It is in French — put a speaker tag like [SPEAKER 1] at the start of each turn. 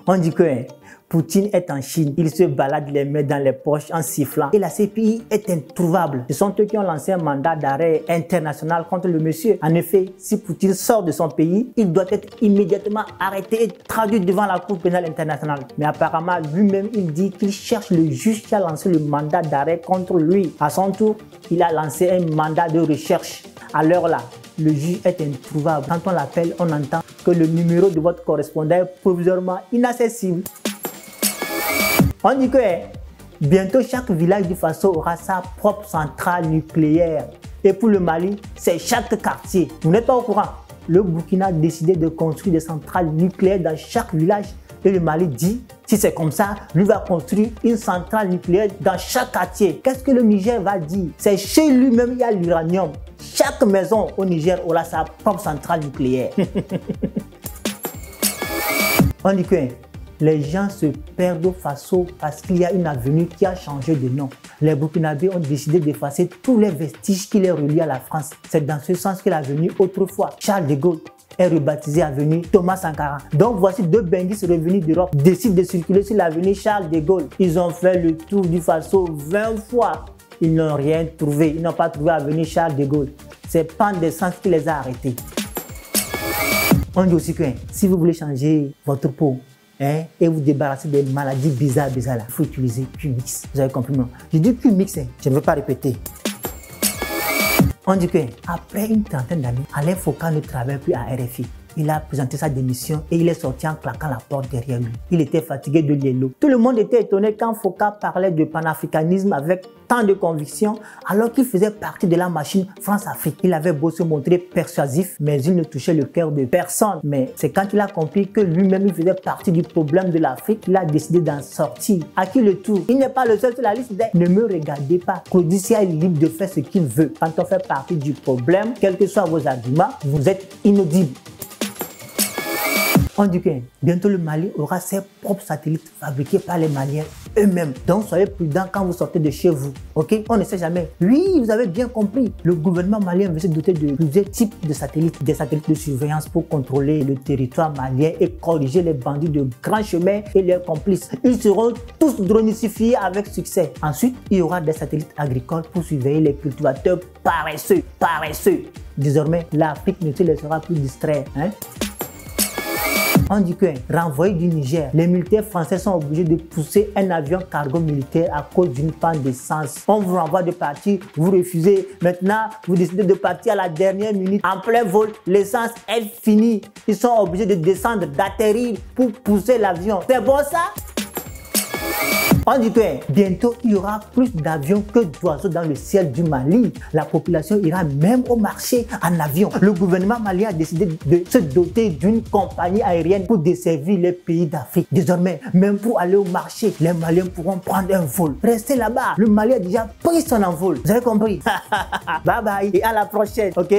[SPEAKER 1] On dit que Poutine est en Chine, il se balade les mains dans les poches en sifflant et la CPI est introuvable. Ce sont eux qui ont lancé un mandat d'arrêt international contre le monsieur. En effet, si Poutine sort de son pays, il doit être immédiatement arrêté et traduit devant la Cour pénale internationale. Mais apparemment, lui-même, il dit qu'il cherche le juge qui a lancé le mandat d'arrêt contre lui. À son tour, il a lancé un mandat de recherche. À l'heure là, le juge est introuvable. Quand on l'appelle, on entend que le numéro de votre correspondant est provisoirement inaccessible. On dit que bientôt chaque village du Faso aura sa propre centrale nucléaire. Et pour le Mali, c'est chaque quartier. Vous n'êtes pas au courant? Le Burkina a décidé de construire des centrales nucléaires dans chaque village. Et le Mali dit, si c'est comme ça, lui va construire une centrale nucléaire dans chaque quartier. Qu'est-ce que le Niger va dire? C'est chez lui-même, il y a l'uranium. Chaque maison au Niger aura sa propre centrale nucléaire. On dit que les gens se perdent au Faso parce qu'il y a une avenue qui a changé de nom. Les Burkinabés ont décidé d'effacer tous les vestiges qui les relient à la France. C'est dans ce sens que l'avenue autrefois Charles de Gaulle est rebaptisée avenue Thomas Sankara. Donc voici deux benguistes revenus d'Europe décident de circuler sur l'avenue Charles de Gaulle. Ils ont fait le tour du Faso 20 fois. Ils n'ont rien trouvé. Ils n'ont pas trouvé l'avenue Charles de Gaulle. C'est Pan d'essence qui les a arrêtés. On dit aussi que si vous voulez changer votre peau, et vous débarrasser des maladies bizarres là, il faut utiliser Qmix. Vous avez compris, non? Je dis Qmix, je ne veux pas répéter. On dit qu'après une trentaine d'années, Alain Foka ne travaille plus à RFI. Il a présenté sa démission et il est sorti en claquant la porte derrière lui. Il était fatigué de l'ILO. Tout le monde était étonné quand Foka parlait de panafricanisme avec tant de conviction alors qu'il faisait partie de la machine France-Afrique. Il avait beau se montrer persuasif, mais il ne touchait le cœur de personne. Mais c'est quand il a compris que lui-même il faisait partie du problème de l'Afrique qu'il a décidé d'en sortir. À qui le tour? Il n'est pas le seul sur la liste des « Ne me regardez pas ». Claudicia est libre de faire ce qu'il veut. Quand on fait partie du problème, quels que soient vos arguments, vous êtes inaudible. On dit que bientôt le Mali aura ses propres satellites fabriqués par les Maliens eux-mêmes. Donc soyez prudents quand vous sortez de chez vous. Ok? On ne sait jamais. Oui, vous avez bien compris. Le gouvernement malien veut se doter de plusieurs types de satellites. Des satellites de surveillance pour contrôler le territoire malien et corriger les bandits de grands chemins et leurs complices. Ils seront tous dronicifiés avec succès. Ensuite, il y aura des satellites agricoles pour surveiller les cultivateurs paresseux. Désormais, l'Afrique ne se laissera plus distraire. On dit que, renvoyé du Niger, les militaires français sont obligés de pousser un avion cargo militaire à cause d'une panne d'essence. On vous renvoie de partir, vous refusez. Maintenant, vous décidez de partir à la dernière minute. En plein vol, l'essence est finie. Ils sont obligés de descendre, d'atterrir pour pousser l'avion. C'est bon ça? On dit que bientôt il y aura plus d'avions que d'oiseaux dans le ciel du Mali. La population ira même au marché en avion. Le gouvernement malien a décidé de se doter d'une compagnie aérienne pour desservir les pays d'Afrique. Désormais, même pour aller au marché, les Maliens pourront prendre un vol. Restez là-bas. Le Mali a déjà pris son envol. Vous avez compris? Bye bye et à la prochaine, ok?